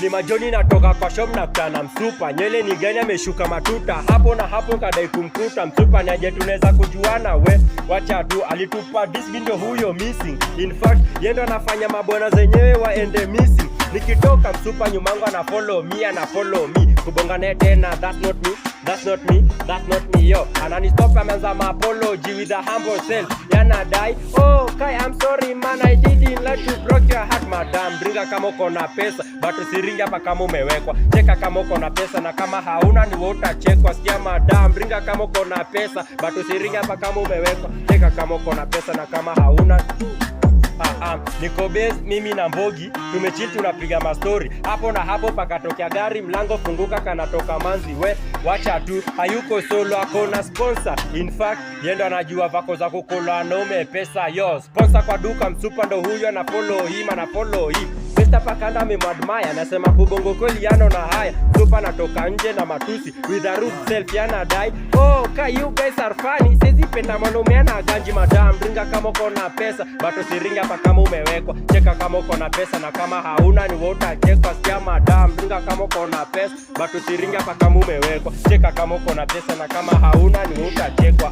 Ni majoni natoka kwa shop na kutana msupa. Nywele ni gani ameshuka matuta. Hapo na hapo kadai kumkuta msupa. Ni aje tunaweza kujuana we. Wacha tu alitupa disbindo huyo missing. In fact yendo anafanya mabwana zenyewe waende missing. Nikitoka msupa nyumangu ana follow me. Kubonga naye tena that's not me. That's not me yo. Anani stop ameanza ma apology with a humble self. Yana die. Oh Kai I'm sorry man I didn't let you broke your heart madam. Ringa kama uko na pesa but usiringa hapa kama umewekwa. Cheka kama uko na pesa na kama hauna ni wewe utachekwa. Sikia madam, ringa kama uko na pesa but usiringa hapa kama umewekwa. Cheka kama uko na pesa na kama hauna. Niko base mimi na Mbogi tumechill tunapiga mastori. Hapo na hapo pakatokea gari mlango funguka kanatoka manzi we. Wacha tu hayuko solo ako na sponsor. In fact yendo anajua vako za kukola naume pesa yo. Sponsor kwa duka msupa ndo huyo ana follow him. Mr. Pakanda amemadmire anasema kubongo kweli yano na haya. Msupa natoka nje na matusi with a rude self yana die. Oh Kai you guys are funny. Sezi penda mwanaume ana ganji madam. Ringa kama uko na pesa but usiringa hapa kama umewekwa. Cheka kama uko na pesa na kama hauna ni wewe utachekwa. Sikia madam, ringa kama uko na pesa but usiringa hapa kama umewekwa. Cheka kama uko na pesa na kama hauna ni wewe utachekwa.